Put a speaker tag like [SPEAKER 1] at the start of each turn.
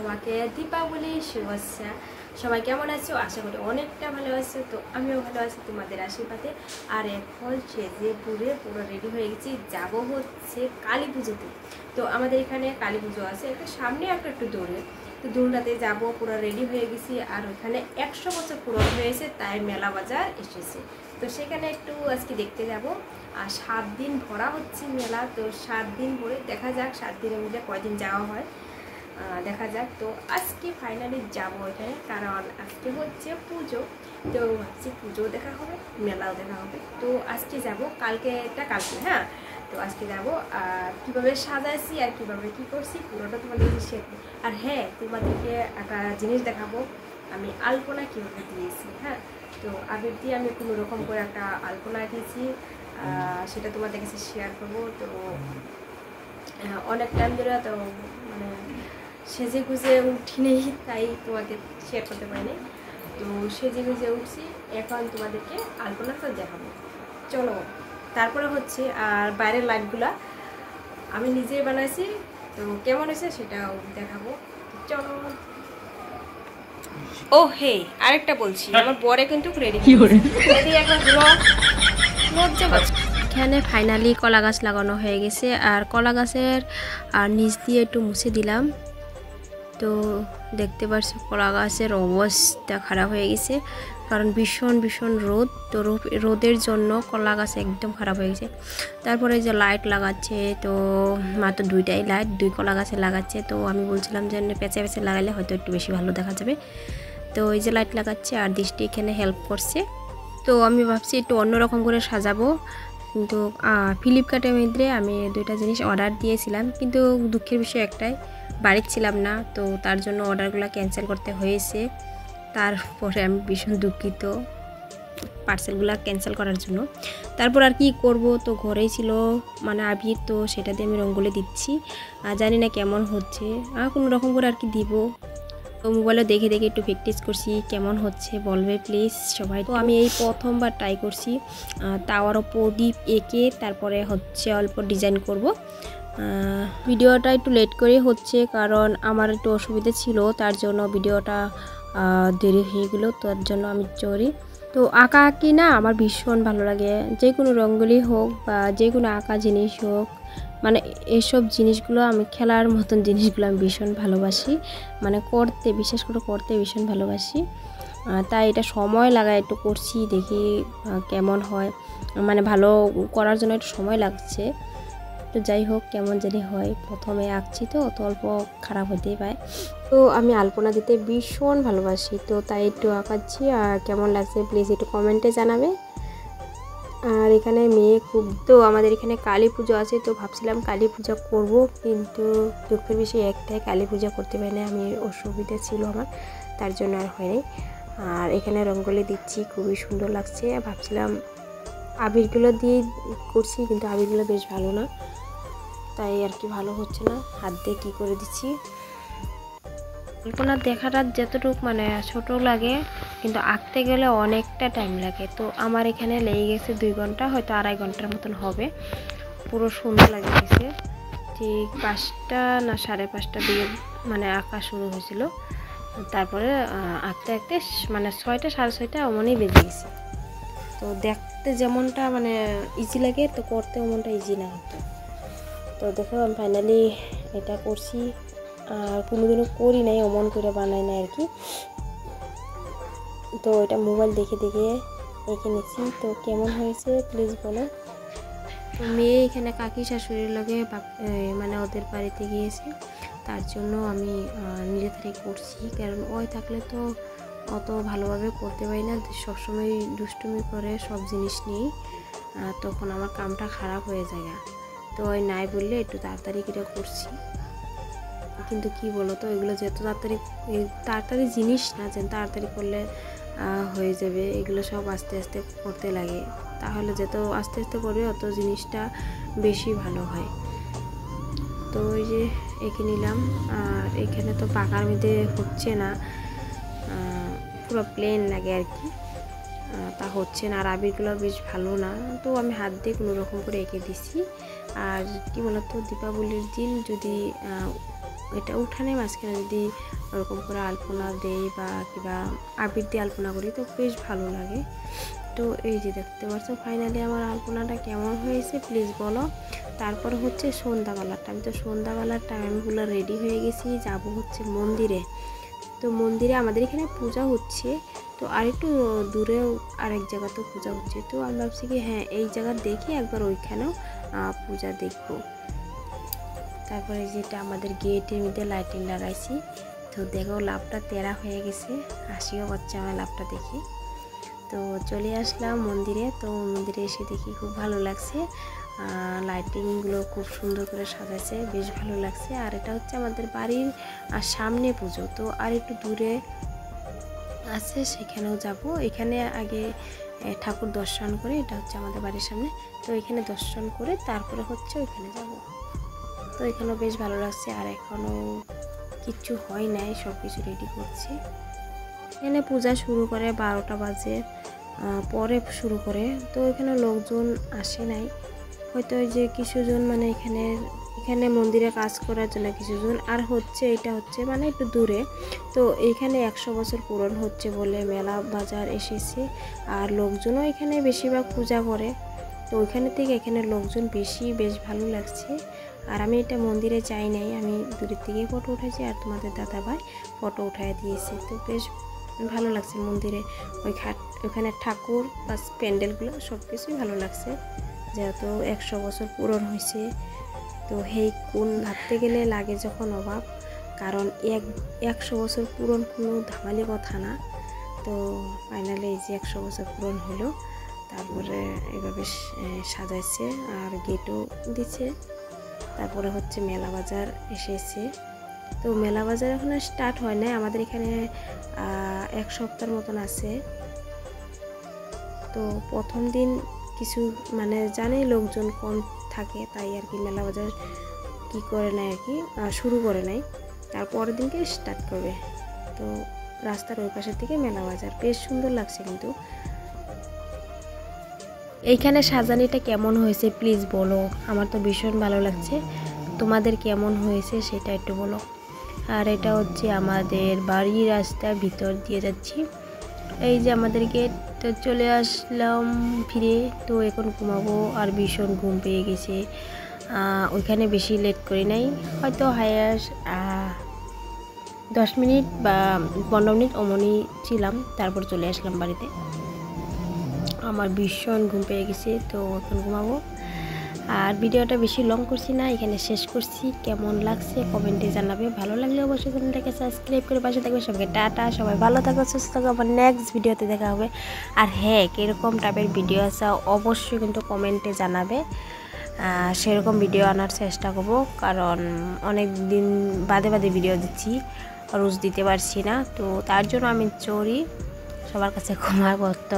[SPEAKER 1] সবাইকে দীপাবলির শুভেচ্ছা। সবাই কেমন আছো? আশা করি অনেকটা ভালো আছো। তো আমিও ভালো আছি তোমাদের আশীর্বাদে। আর এখন সেজে পুরে পুরো রেডি হয়ে গেছি, যাব হচ্ছে কালী পুজোতে। তো আমাদের এখানে কালী পুজো আছে, একটা সামনে একটু দূরে। তো দূরটাতে যাব, পুরো রেডি হয়ে গেছি। আর ওখানে 100 বছর পূরণ হয়েছে, তাই মেলা বাজার এসেছে। তো সেখানে একটু আজকে দেখতে যাব। আর 7 দিন ভরা হচ্ছে মেলা। তো 7 দিন পরে দেখা যাক 7 দিনের মধ্যে কয়দিন যাওয়া হয়, দেখা যাক। তো আজকে ফাইনালি যাবো এখানে, কারণ আজকে হচ্ছে পুজো। তো ভাবছি পুজো দেখা হবে, মেলাও দেখা হবে। তো আজকে যাব, কালকে হ্যাঁ। তো আজকে যাব, আর কীভাবে সাজাইছি আর কীভাবে কী করছি পুরোটা তোমাদেরকে শেয়ার করি। আর হ্যাঁ, তোমাদেরকে একটা জিনিস দেখাবো, আমি আলপনা কীভাবে দিয়েছি। হ্যাঁ, তো আবির দিয়ে আমি কোনো রকম করে একটা আলপনা এঁকেছি, সেটা তোমাদের কাছে শেয়ার করবো। তো অনেক টাইম ধরে তো মানে সেজে গুজে উঠি নেই, তাই তোমাকে শেয়ার করতে পারিনি। তো সেজে গুজে উঠছি, এখন তোমাদেরকে আলপনাটা দেখাবো, চলো। তারপরে হচ্ছে আর বাইরের লাইটগুলা আমি নিজেই বানাইছি, তো কেমন হয়েছে সেটাও দেখাবো, চলো। ও হে, আরেকটা বলছি, আমার বরে কিন্তু রেডি এখন লজ্জা পাচ্ছে। এখানে ফাইনালি কলা গাছ লাগানো হয়ে গেছে, আর কলা গাছের আর নিচ দিয়ে একটু মুছে দিলাম। তো দেখতে পাচ্ছি কলা গাছের অবস্থা খারাপ হয়ে গেছে, কারণ ভীষণ রোদ। তো রোদের জন্য কলা গাছ একদম খারাপ হয়ে গেছে। তারপরে যে লাইট লাগাচ্ছে, তো মাত্র 2টাই লাইট 2 কলা গাছে লাগাচ্ছে। তো আমি বলছিলাম যে পেঁচে পেঁচে লাগালে হয়তো একটু বেশি ভালো দেখা যাবে। তো এই যে লাইট লাগাচ্ছে, আর দৃষ্টি এখানে হেল্প করছে। তো আমি ভাবছি একটু অন্যরকম করে সাজাবো। কিন্তু ফ্লিপকার্টের মধ্যে আমি 2টা জিনিস অর্ডার দিয়েছিলাম, কিন্তু দুঃখের বিষয় একটাই, বাড়িতে ছিলাম না। তো তার জন্য অর্ডারগুলো ক্যান্সেল করতে হয়েছে। তারপরে আমি ভীষণ দুঃখিত পার্সেলগুলো ক্যান্সেল করার জন্য। তারপর আর কি করব, তো ঘরেই ছিল মানে আবির, তো সেটা দিয়ে আমি রঙ্গোলি দিচ্ছি। জানি না কেমন হচ্ছে, কোনো রকম করে আর কি দিব। তো মোবাইলে দেখে একটু প্র্যাকটিস করছি, কেমন হচ্ছে বলবে প্লিজ সবাই। তো আমি এই প্রথমবার ট্রাই করছি, তাওয়ারও প্রদীপ এঁকে তারপরে হচ্ছে অল্প ডিজাইন করব। ভিডিওটা একটু লেট করে হচ্ছে, কারণ আমার একটু অসুবিধা ছিল, তার জন্য ভিডিওটা দেরি হয়ে গেল। তার জন্য আমি চড়ি। তো আঁকা আঁকি না আমার ভীষণ ভালো লাগে, যে কোনো রঙ্গোলি হোক বা যে কোনো আঁকা জিনিস হোক, মানে এসব জিনিসগুলো আমি খেলার মতন জিনিসগুলো আমি ভীষণ ভালোবাসি, মানে করতে, বিশেষ করে করতে ভীষণ ভালোবাসি। তাই এটা সময় লাগায় একটু করছি, দেখি কেমন হয়। মানে ভালো করার জন্য একটু সময় লাগছে। তো যাই হোক, কেমন জানি হয়, প্রথমে আঁকছি তো অল্প খারাপ হতেই পারে। তো আমি আলপনা দিতে ভীষণ ভালোবাসি, তো তাই একটু আঁকাচ্ছি। আর কেমন লাগছে প্লিজ একটু কমেন্টে জানাবে। আর এখানে মেয়ে খুব, তো আমাদের এখানে কালী পুজো আছে, তো ভাবছিলাম কালী পূজা করব, কিন্তু দুঃখের বিষয় একটাই, কালী পূজা করতে পারি না, আমি অসুবিধা ছিল আমার, তার জন্য আর হয়নি। আর এখানে রঙ্গোলি দিচ্ছি, খুবই সুন্দর লাগছে। ভাবছিলাম আবিরগুলো দিয়ে করছি, কিন্তু আবিরগুলো বেশ ভালো না, তাই আর কি ভালো হচ্ছে না, হাত দিয়ে কী করে দিচ্ছি। আলপনা দেখাটা যতটুকু মানে ছোট লাগে, কিন্তু আঁকতে গেলে অনেকটা টাইম লাগে। তো আমার এখানে লেগে গেছে 2 ঘন্টা, হয়তো 2.5 ঘন্টার মতন হবে। পুরো সুন্দর লাগে গেছে। ঠিক 5টা না 5:30 দিয়ে মানে আঁকা শুরু হয়েছিল। তারপরে আঁকতে আঁকতে মানে 6টা 6:30 অমনই বেজে গেছে। তো দেখতে যেমনটা মানে ইজি লাগে, তো করতে ওমনটা ইজি না হতো। তো দেখো আমি ফাইনালি এটা করছি, আর কোনোদিনও করি নাই, অমন করে বানাই না আর কি। তো এটা মোবাইল দেখে এঁকে নিচ্ছি। তো কেমন হয়েছে প্লিজ বলো। তো মেয়ে এখানে কাকি শাশুড়ির লগে মানে ওদের বাড়িতে গিয়েছে, তার জন্য আমি নিজে থেকে করছি, কারণ ওই থাকলে তো অত ভালোভাবে করতে পারি না, সবসময় দুষ্টুমি করে সব জিনিস নিয়েই, তখন আমার কামটা খারাপ হয়ে যায়। তো ওই নাই বললে একটু তাড়াতাড়ি করে করছি। কিন্তু কি বলো তো, এগুলো যত তাড়াতাড়ি জিনিস না, যে তাড়াতাড়ি করলে হয়ে যাবে, এগুলো সব আস্তে আস্তে করতে লাগে। তাহলে যত আস্তে আস্তে করবে অত জিনিসটা বেশি ভালো হয়। তো ওই যে এঁকে নিলাম। আর এখানে তো পাকার মধ্যে হচ্ছে না, পুরো প্লেন লাগে আর কি, তা হচ্ছে না। আর আবিরগুলো বেশ ভালো না, তো আমি হাত দিয়ে কোনো রকম করে এঁকে দিচ্ছি। আর কি বলতো, দীপাবলির দিন যদি এটা উঠানে মাঝখানে যদি ওরকম করে আলপনা দেই বা কিবা আবির দিয়ে আলপনা করি তো বেশ ভালো লাগে। তো এই যে দেখতে পাচ্ছ ফাইনালি আমার আলপনাটা কেমন হয়েছে প্লিজ বলো। তারপর হচ্ছে সন্ধ্যাবেলাটা, আমি তো সন্ধ্যাবেলার টাইমগুলো রেডি হয়ে গেছি, যাব হচ্ছে মন্দিরে। তো মন্দিরে আমাদের এখানে পূজা হচ্ছে, তো আরেকটু দূরেও আরেক জায়গাতেও পূজা হচ্ছে। তো আমি ভাবছি কি হ্যাঁ এই জায়গা দেখি একবার ওইখানেও পূজা দেখবো। তারপরে যেটা আমাদের গেটের মধ্যে লাইটিং লাগাইছি, তো দেখো লাভটা তেরা হয়ে গেছে, হাসিও পাচ্ছে আমার লাভটা দেখি। তো চলে আসলাম মন্দিরে। তো মন্দিরে এসে দেখি খুব ভালো লাগছে, লাইটিংগুলো খুব সুন্দর করে সাজাইছে, বেশ ভালো লাগছে। আর এটা হচ্ছে আমাদের বাড়ির সামনে পুজো, তো আর একটু দূরে আছে সেখানেও যাব। এখানে আগে ঠাকুর দর্শন করে, এটা হচ্ছে আমাদের বাড়ির সামনে, তো এখানে দর্শন করে তারপরে হচ্ছে ওইখানে যাব। তো এখানেও বেশ ভালো লাগছে। আর এখনও কিচ্ছু হয় নাই, সব কিছু রেডি করছি। এখানে পূজা শুরু করে 12টা বাজে পরে শুরু করে, তো এখানে লোকজন আসে নাই, হয়তো ওই যে কিছুজন মানে এখানে মন্দিরে কাজ করার জন্য কিছুজন, আর হচ্ছে এটা হচ্ছে মানে একটু দূরে। তো এইখানে 100 বছর পূরণ হচ্ছে বলে মেলা বাজার এসেছে, আর লোকজনও এখানে বেশিরভাগ পূজা করে, তো ওইখানে থেকে এখানে লোকজন বেশি, বেশ ভালো লাগছে। আর আমি এটা মন্দিরে যাই নাই, আমি দূরের থেকে ফটো উঠেছি, আর তোমাদের দাদাভাই ফটো উঠাই দিয়েছে। তো বেশ ভালো লাগছে মন্দিরে ওইখানে ঠাকুর বা প্যান্ডেলগুলো সব কিছুই ভালো লাগছে, যেহেতু 100 বছর পূরণ হয়েছে। তো হেই কোন ভাবতে গেলে লাগে যখন অভাব, কারণ 100 বছর পূরণ কোনো ধামালি কথা না। তো ফাইনালি এই যে 100 বছর পূরণ হলো, তারপরে এভাবে সাজাইছে আর গেটও দিচ্ছে। তারপরে হচ্ছে মেলা বাজার এসেছে, তো মেলা বাজার এখন স্টার্ট হয় না, আমাদের এখানে 1 সপ্তাহের মতন আছে। তো প্রথম দিন কিছু মানে জানেই লোকজন কম থাকে, তাই আর কি মেলা বাজার কি করে নাই আর কি শুরু করে নাই, তারপরের দিনকে স্টার্ট করবে। তো রাস্তার ওই পাশের থেকে মেলা বাজার বেশ সুন্দর লাগছে। কিন্তু এইখানে সাজানিটা কেমন হয়েছে প্লিজ বলো, আমার তো ভীষণ ভালো লাগছে, তোমাদের কেমন হয়েছে সেটা একটু বলো। আর এটা হচ্ছে আমাদের বাড়ির রাস্তার ভিতর দিয়ে যাচ্ছি, এই যে আমাদের গেট। তো চলে আসলাম ফিরে, তো এখন ঘুমাবো, আর ভীষণ ঘুম পেয়ে গেছে। ওইখানে বেশি লেট করি নাই, হয়তো হায়ার 10 মিনিট বা 15 মিনিট অমনি ছিলাম, তারপর চলে আসলাম বাড়িতে। আমার ভীষণ ঘুম পেয়ে গেছে, তো এখন ঘুমাবো। আর ভিডিওটা বেশি লং করছি না, এখানে শেষ করছি। কেমন লাগছে কমেন্টে জানাবে, ভালো লাগলে অবশ্যই চ্যানেলটাকে সাবস্ক্রাইব করে পাশে থাকবে। সবাইকে টাটা, সবাই ভালো থাকবে, সুস্থ থাকবে, আবার নেক্সট ভিডিওতে দেখা হবে। আর হ্যাঁ, কীরকম টাইপের ভিডিও আছে অবশ্যই কিন্তু কমেন্টে জানাবে, সেরকম ভিডিও আনার চেষ্টা করব, কারণ অনেক দিন বাদে ভিডিও দিচ্ছি, রোজ দিতে পারছি না, তো তার জন্য আমি চড়ি সবার কাছে ক্ষমা করতে